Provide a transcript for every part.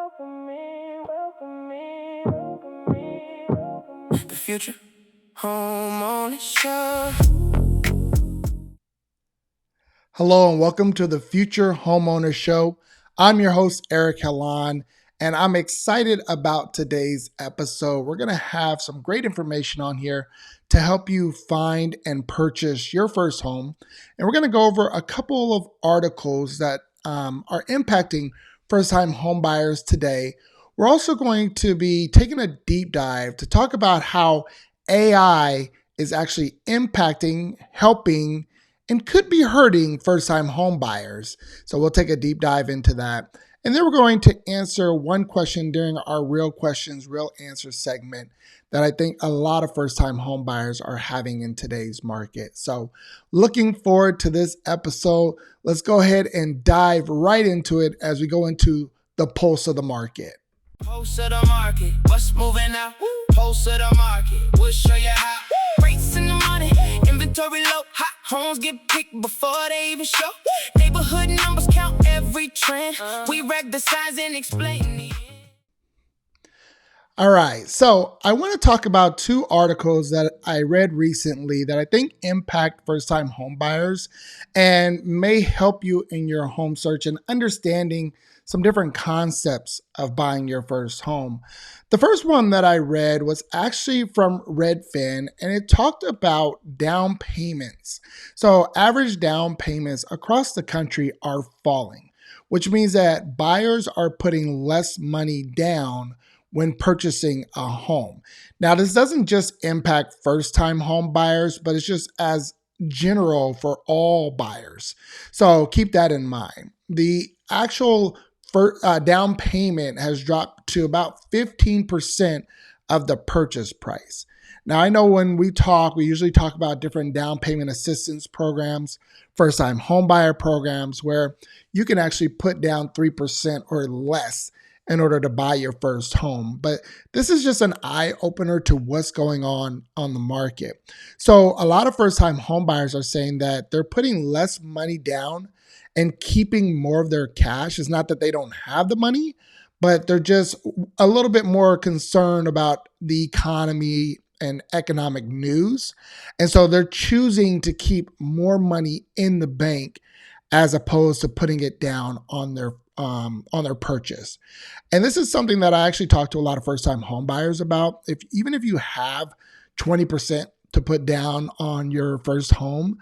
The Future Homeowner Show. Hello and welcome to the Future Homeowner Show. I'm your host, Eric Helon, and I'm excited about today's episode. We're going to have some great information on here to help you find and purchase your first home. And we're going to go over a couple of articles that are impacting first-time home buyers today. We're also going to be taking a deep dive to talk about how AI is actually impacting, helping, and could be hurting first-time home buyers. So we'll take a deep dive into that. And then we're going to answer one question during our Real Questions, Real Answers segment that I think a lot of first-time home buyers are having in today's market. So looking forward to this episode. Let's go ahead and dive right into it as we go into the pulse of the market. Pulse of the market, what's moving out? Pulse of the market, we'll show you how. Rates in the money, inventory low, hot homes get picked before they even show. Neighborhood numbers count every trend. We reg the signs and explain the end. All right, so I want to talk about two articles that I read recently that I think impact first-time home buyers and may help you in your home search and understanding some different concepts of buying your first home. The first one that I read was actually from Redfin, and it talked about down payments. So average down payments across the country are falling, which means that buyers are putting less money down when purchasing a home. Now, this doesn't just impact first-time home buyers, but it's just as general for all buyers. So keep that in mind. The actual down payment has dropped to about 15% of the purchase price. Now, I know when we usually talk about different down payment assistance programs, first-time homebuyer programs, where you can actually put down 3% or less in order to buy your first home. But this is just an eye-opener to what's going on the market. So a lot of first-time homebuyers are saying that they're putting less money down and keeping more of their cash. It's not that they don't have the money, but they're just a little bit more concerned about the economy and economic news. And so they're choosing to keep more money in the bank as opposed to putting it down on their purchase. And this is something that I actually talked to a lot of first-time home buyers about. Even if you have 20% to put down on your first home,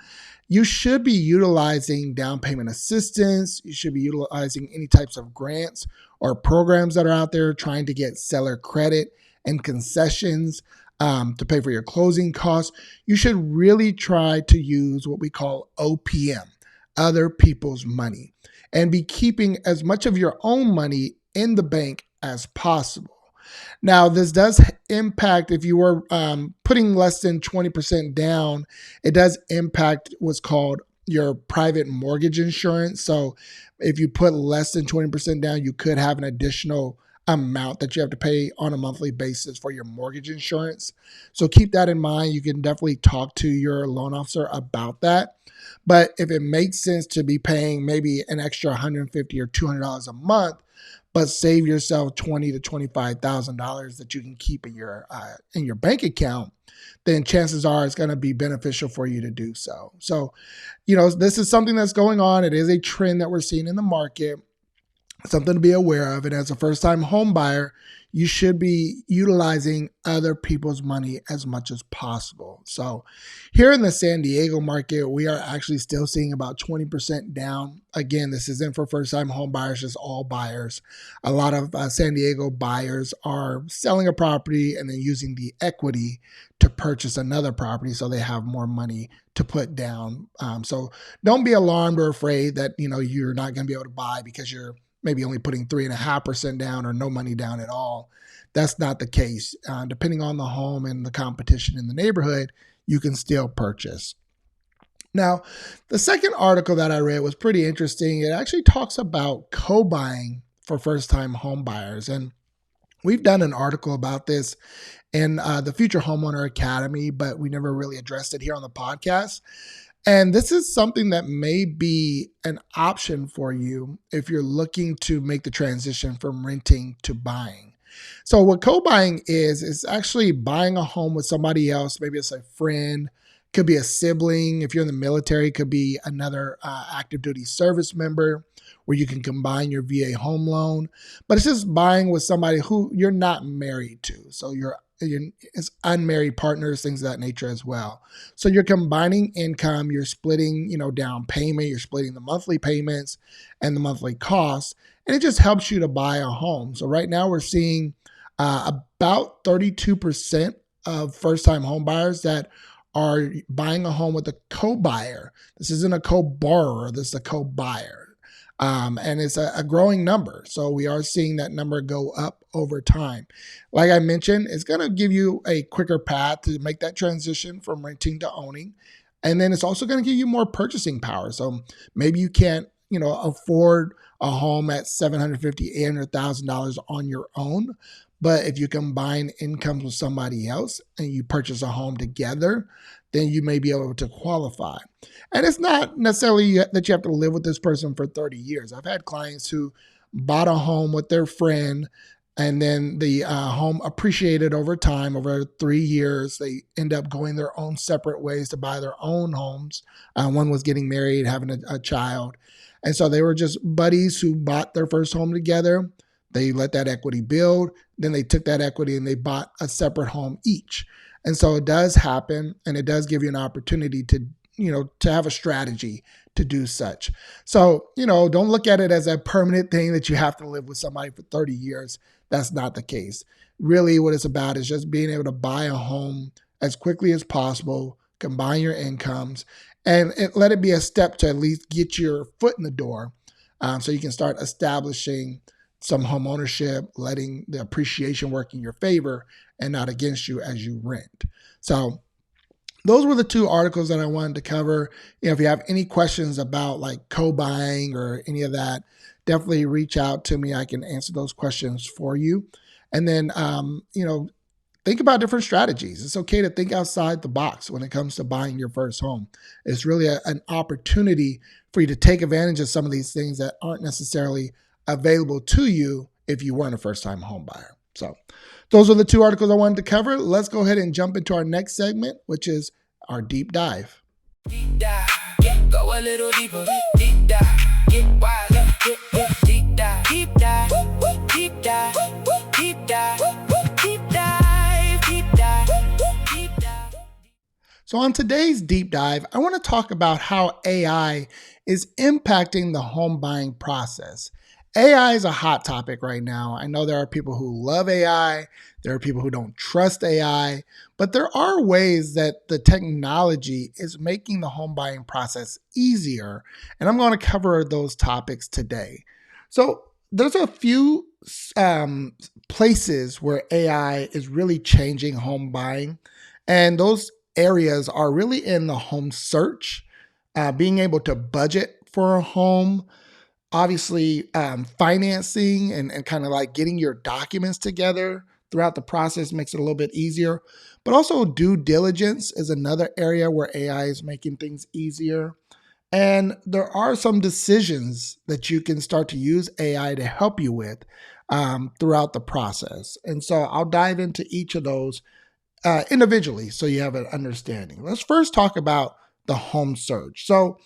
you should be utilizing down payment assistance. You should be utilizing any types of grants or programs that are out there trying to get seller credit and concessions to pay for your closing costs. You should really try to use what we call OPM, other people's money, and be keeping as much of your own money in the bank as possible. Now, this does impact if you were putting less than 20% down, it does impact what's called your private mortgage insurance. So if you put less than 20% down, you could have an additional amount that you have to pay on a monthly basis for your mortgage insurance. So keep that in mind. You can definitely talk to your loan officer about that. But if it makes sense to be paying maybe an extra $150 or $200 a month, but save yourself $20,000 to $25,000 that you can keep in your bank account, then chances are it's going to be beneficial for you to do so. So, this is something that's going on. It is a trend that we're seeing in the market, something to be aware of. And as a first-time home buyer, you should be utilizing other people's money as much as possible. So here in the San Diego market, we are actually still seeing about 20% down. Again, this isn't for first-time home buyers, just all buyers. A lot of San Diego buyers are selling a property and then using the equity to purchase another property so they have more money to put down. So don't be alarmed or afraid that you're not going to be able to buy because you're maybe only putting 3.5% down or no money down at all. That's not the case. Depending on the home and the competition in the neighborhood, you can still purchase. Now, the second article that I read was pretty interesting. It actually talks about co-buying for first-time home buyers. And we've done an article about this in the Future Homeowner Academy, but we never really addressed it here on the podcast. And this is something that may be an option for you if you're looking to make the transition from renting to buying. So what co-buying is actually buying a home with somebody else. Maybe it's a friend, could be a sibling. If you're in the military, it could be another active duty service member where you can combine your VA home loan. But it's just buying with somebody who you're not married to. So it's unmarried partners, things of that nature as well. So you're combining income, you're splitting, down payment, you're splitting the monthly payments and the monthly costs, and it just helps you to buy a home. So right now we're seeing about 32% of first-time home buyers that are buying a home with a co-buyer. This isn't a co-borrower, this is a co-buyer. And it's a growing number. So we are seeing that number go up over time. Like I mentioned, it's going to give you a quicker path to make that transition from renting to owning. And then it's also going to give you more purchasing power. So maybe you can't, afford a home at $750,000, $800,000 on your own. But if you combine incomes with somebody else and you purchase a home together, then you may be able to qualify. And it's not necessarily that you have to live with this person for 30 years. I've had clients who bought a home with their friend, and then the home appreciated over time. Over 3 years, they end up going their own separate ways to buy their own homes. One was getting married, having a child. And so they were just buddies who bought their first home together. They let that equity build. Then they took that equity and they bought a separate home each. And so it does happen, and it does give you an opportunity to have a strategy to do such. So, don't look at it as a permanent thing that you have to live with somebody for 30 years. That's not the case. Really, what it's about is just being able to buy a home as quickly as possible, combine your incomes, and let it be a step to at least get your foot in the door, so you can start establishing some home ownership, letting the appreciation work in your favor and not against you as you rent. So those were the two articles that I wanted to cover. If you have any questions about like co-buying or any of that, definitely reach out to me. I can answer those questions for you. And then, think about different strategies. It's okay to think outside the box when it comes to buying your first home. It's really an opportunity for you to take advantage of some of these things that aren't necessarily available to you if you weren't a first-time home buyer. So those are the two articles I wanted to cover. Let's go ahead and jump into our next segment, which is our deep dive. Deep dive, go a little deeper. Deep dive, get wild. Deep dive, deep dive, deep dive, deep dive, deep dive, deep dive, deep dive. So on today's deep dive, I want to talk about how AI is impacting the home buying process. AI is a hot topic right now. I know there are people who love AI. There are people who don't trust AI, but there are ways that the technology is making the home buying process easier. And I'm going to cover those topics today. So there's a few places where AI is really changing home buying. And those areas are really in the home search, being able to budget for a home, obviously financing and kind of like getting your documents together throughout the process makes it a little bit easier. But also due diligence is another area where AI is making things easier. And there are some decisions that you can start to use AI to help you with throughout the process. And so I'll dive into each of those individually so you have an understanding. Let's first talk about the home search. So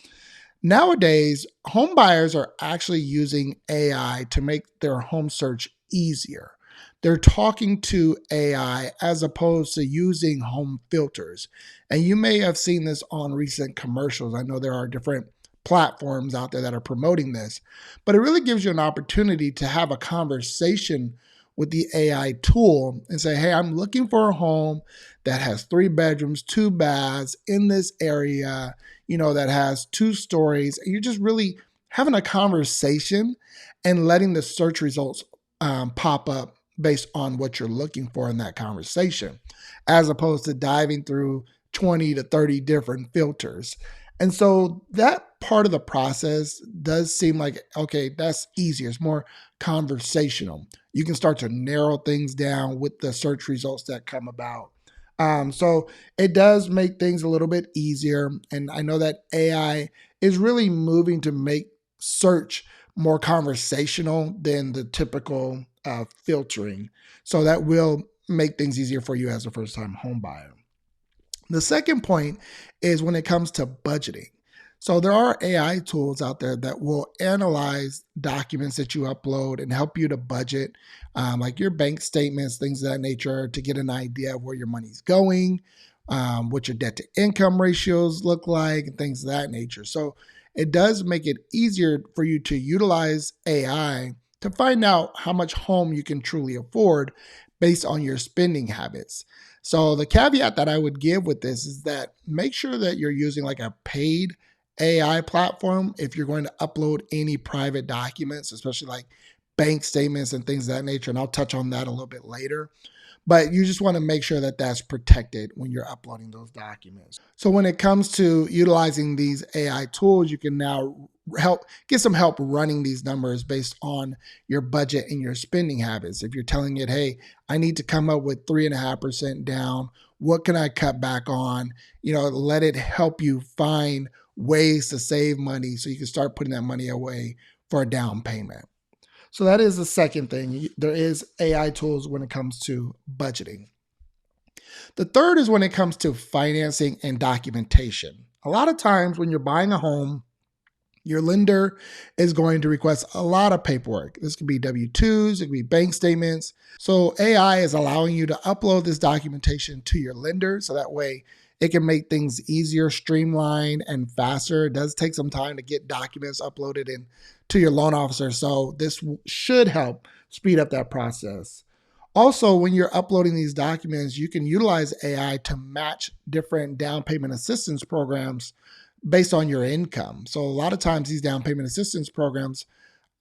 nowadays, home buyers are actually using AI to make their home search easier. They're talking to AI as opposed to using home filters. And you may have seen this on recent commercials. I know there are different platforms out there that are promoting this, but it really gives you an opportunity to have a conversation with the AI tool and say, hey, I'm looking for a home that has 3 bedrooms, 2 baths in this area, that has 2 stories. And you're just really having a conversation and letting the search results pop up based on what you're looking for in that conversation, as opposed to diving through 20 to 30 different filters. And so that part of the process does seem like, okay, that's easier. It's more conversational. You can start to narrow things down with the search results that come about. So it does make things a little bit easier. And I know that AI is really moving to make search more conversational than the typical filtering. So that will make things easier for you as a first time home buyer. The second point is when it comes to budgeting. So there are AI tools out there that will analyze documents that you upload and help you to budget, like your bank statements, things of that nature, to get an idea of where your money's going, what your debt to income ratios look like, and things of that nature. So it does make it easier for you to utilize AI to find out how much home you can truly afford based on your spending habits. So the caveat that I would give with this is that make sure that you're using like a paid AI platform if you're going to upload any private documents, especially like bank statements and things of that nature. And I'll touch on that a little bit later. But you just want to make sure that that's protected when you're uploading those documents. So when it comes to utilizing these AI tools, you can now get some help running these numbers based on your budget and your spending habits. If you're telling it, hey, I need to come up with 3.5% down, what can I cut back on? Let it help you find ways to save money so you can start putting that money away for a down payment. So that is the second thing. There is AI tools when it comes to budgeting. The third is when it comes to financing and documentation. A lot of times when you're buying a home, your lender is going to request a lot of paperwork. This could be W-2s, it could be bank statements. So AI is allowing you to upload this documentation to your lender so that way it can make things easier, streamlined, and faster. It does take some time to get documents uploaded in to your loan officer. So this should help speed up that process. Also, when you're uploading these documents, you can utilize AI to match different down payment assistance programs based on your income. So a lot of times these down payment assistance programs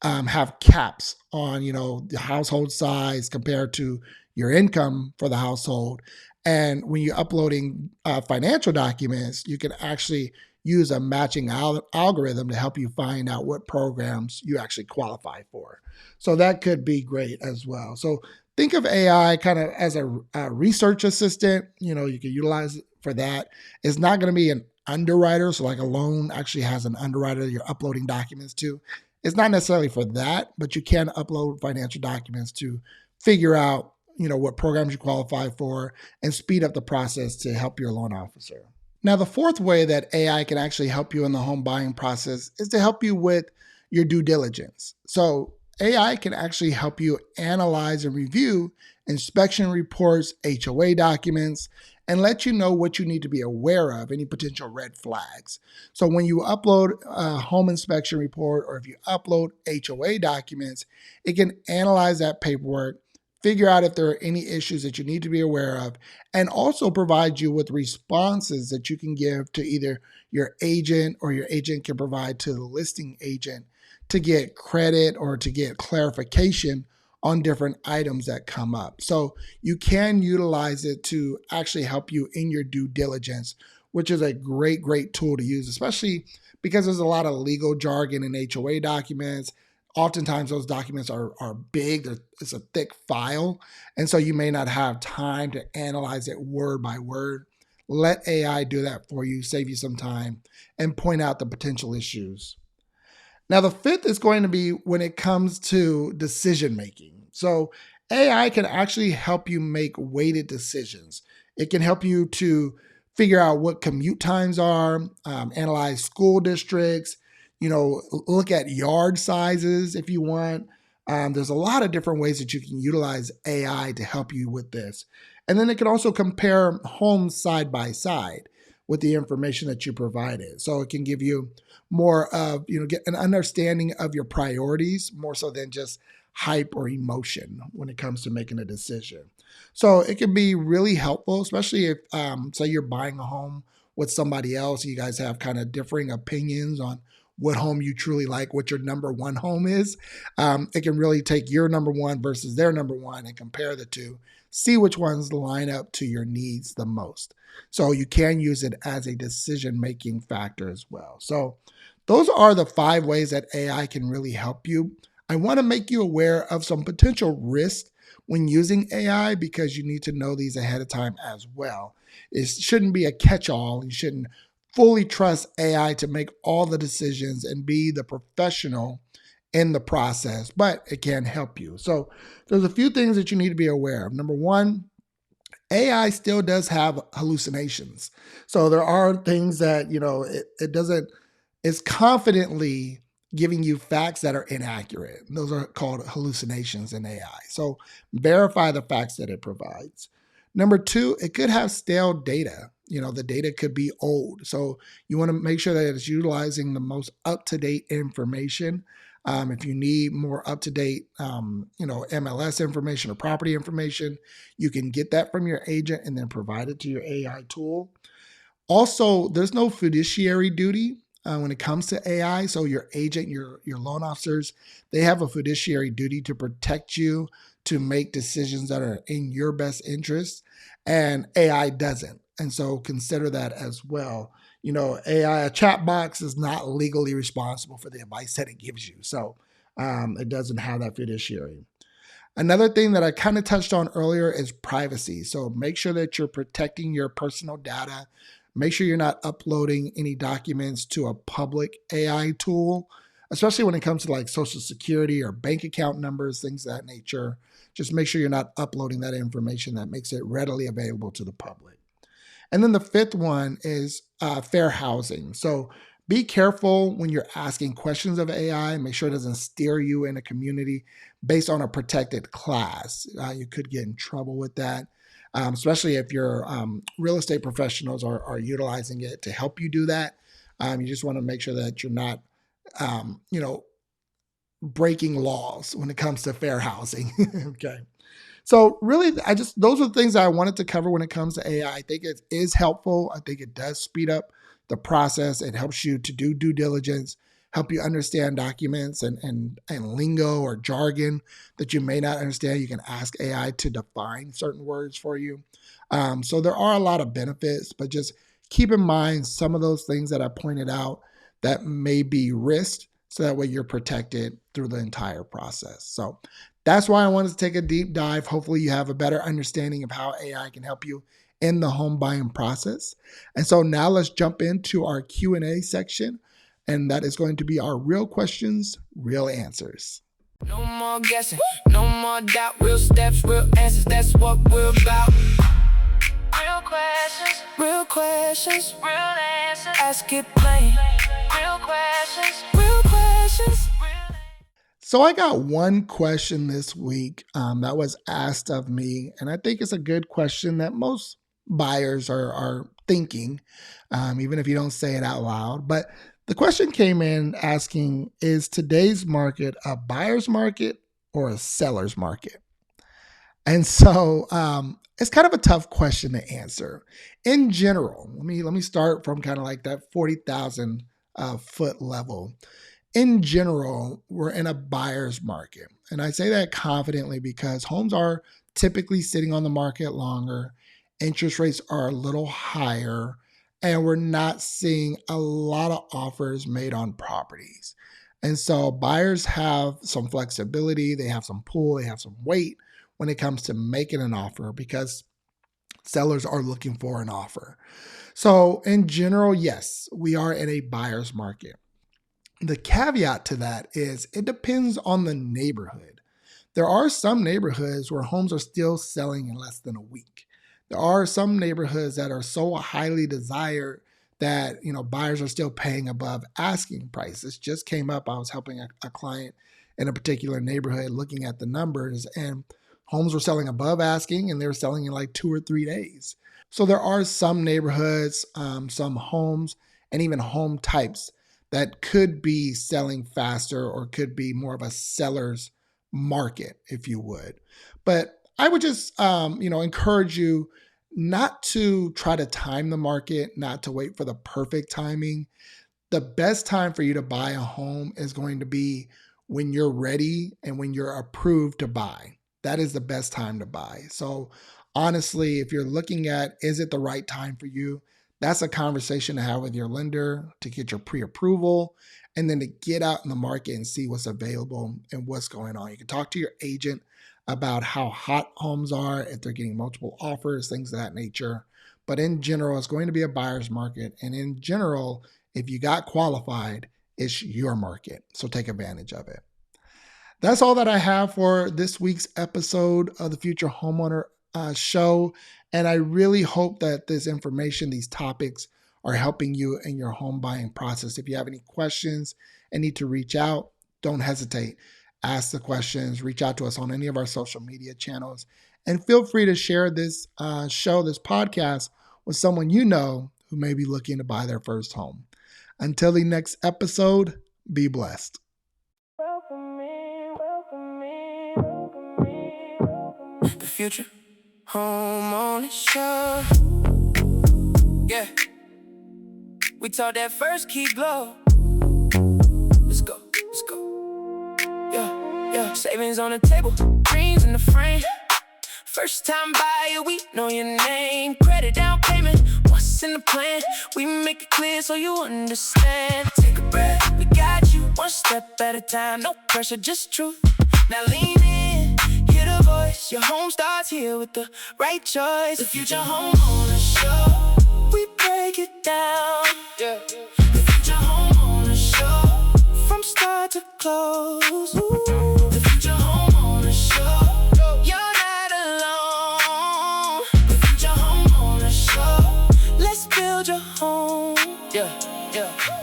have caps on, the household size compared to your income for the household. And when you're uploading financial documents, you can actually use a matching algorithm to help you find out what programs you actually qualify for. So that could be great as well. So think of AI kind of as a research assistant. You can utilize it for that. It's not going to be an underwriter. So like a loan actually has an underwriter you're uploading documents to. It's not necessarily for that, but you can upload financial documents to figure out, what programs you qualify for and speed up the process to help your loan officer. Now, the fourth way that AI can actually help you in the home buying process is to help you with your due diligence. So AI can actually help you analyze and review inspection reports, HOA documents, and let you know what you need to be aware of, any potential red flags. So when you upload a home inspection report or if you upload HOA documents, it can analyze that paperwork, figure out if there are any issues that you need to be aware of, and also provide you with responses that you can give to either your agent or your agent can provide to the listing agent to get credit or to get clarification on different items that come up. So you can utilize it to actually help you in your due diligence, which is a great, great tool to use, especially because there's a lot of legal jargon in HOA documents. Oftentimes those documents are big, it's a thick file, and so you may not have time to analyze it word by word. Let AI do that for you, save you some time, and point out the potential issues. Now, the fifth is going to be when it comes to decision making. So, AI can actually help you make weighted decisions. It can help you to figure out what commute times are, analyze school districts, look at yard sizes if you want. There's a lot of different ways that you can utilize AI to help you with this. And then it can also compare homes side by side with the information that you provided. So it can give you more of, get an understanding of your priorities more so than just hype or emotion when it comes to making a decision. So it can be really helpful, especially if, say, you're buying a home with somebody else. You guys have kind of differing opinions on what home you truly like, what your number one home is. It can really take your number one versus their number one and compare the two, see which ones line up to your needs the most. So you can use it as a decision-making factor as well. So those are the 5 ways that AI can really help you. I want to make you aware of some potential risks when using AI because you need to know these ahead of time as well. It shouldn't be a catch-all. You shouldn't fully trust AI to make all the decisions and be the professional in the process, but it can help you. So there's a few things that you need to be aware of. Number one, AI still does have hallucinations. So there are things that, it doesn't, it's confidently giving you facts that are inaccurate. Those are called hallucinations in AI. So verify the facts that it provides. Number two, it could have stale data. The data could be old. So you want to make sure that it's utilizing the most up to date information. If you need more up to date, MLS information or property information, you can get that from your agent and then provide it to your AI tool. Also, there's no fiduciary duty when it comes to AI. So your agent, your loan officers, they have a fiduciary duty to protect you, to make decisions that are in your best interest, and AI doesn't. And so consider that as well. AI, a chat box is not legally responsible for the advice that it gives you. So it doesn't have that fiduciary. Another thing that I kind of touched on earlier is privacy. So make sure that you're protecting your personal data. Make sure you're not uploading any documents to a public AI tool, especially when it comes to like social security or bank account numbers, things of that nature. Just make sure you're not uploading that information that makes it readily available to the public. And then the fifth one is fair housing. So be careful when you're asking questions of AI. Make sure it doesn't steer you in a community based on a protected class. You could get in trouble with that, especially if your real estate professionals are utilizing it to help you do that. You just want to make sure that you're not, breaking laws when it comes to fair housing. Okay. So really, those are the things that I wanted to cover when it comes to AI. I think it is helpful. I think it does speed up the process. It helps you to do due diligence, help you understand documents and lingo or jargon that you may not understand. You can ask AI to define certain words for you. So there are a lot of benefits, but just keep in mind some of those things that I pointed out that may be risked, so that way you're protected through the entire process. So that's why I wanted to take a deep dive. Hopefully you have a better understanding of how AI can help you in the home buying process. And so now let's jump into our Q&A section, and that is going to be our real questions, real answers. No more guessing, no more doubt. Real steps, real answers, that's what we're about. Real questions, real answers. Ask it plain. Real questions, real questions. So I got one question this week that was asked of me, and I think it's a good question that most buyers are thinking, even if you don't say it out loud. But the question came in asking, is today's market a buyer's market or a seller's market? And so it's kind of a tough question to answer. In general, let me start from kind of like that 40,000 foot level. In general, we're in a buyer's market. And I say that confidently because homes are typically sitting on the market longer, interest rates are a little higher, and we're not seeing a lot of offers made on properties. And so buyers have some flexibility, they have some pull, they have some weight when it comes to making an offer because sellers are looking for an offer. So, in general, yes, we are in a buyer's market. The caveat to that is it depends on the neighborhood. There are some neighborhoods where homes are still selling in less than a week. There are some neighborhoods that are so highly desired that buyers are still paying above asking prices. Just came up. I was helping a client in a particular neighborhood looking at the numbers, and homes were selling above asking, and they were selling in like 2 or 3 days. So there are some neighborhoods, some homes, and even home types that could be selling faster or could be more of a seller's market, if you would. But I would just, encourage you not to try to time the market, not to wait for the perfect timing. The best time for you to buy a home is going to be when you're ready and when you're approved to buy. That is the best time to buy. So honestly, if you're looking at, is it the right time for you? That's a conversation to have with your lender to get your pre-approval and then to get out in the market and see what's available and what's going on. You can talk to your agent about how hot homes are, if they're getting multiple offers, things of that nature. But in general, it's going to be a buyer's market. And in general, if you got qualified, it's your market. So take advantage of it. That's all that I have for this week's episode of the Future Homeowner Show. And I really hope that this information, these topics, are helping you in your home buying process. If you have any questions and need to reach out, don't hesitate. Ask the questions, reach out to us on any of our social media channels, and feel free to share this show, this podcast, with someone you know who may be looking to buy their first home. Until the next episode, be blessed. The Future Homeowner Show. Yeah. We taught that first key glow. Let's go, let's go. Yeah, yeah. Savings on the table, dreams in the frame. First time buyer, we know your name. Credit down payment, what's in the plan? We make it clear so you understand. Take a breath, we got you. One step at a time, no pressure, just truth. Now lean in, hear the voice. Your home starts here with the right choice. The Future Homeowner Show. We break it down. Yeah. The Future Homeowner Show. From start to close. Ooh. The Future Homeowner Show. You're not alone. The Future Homeowner Show. Let's build your home. Yeah, yeah.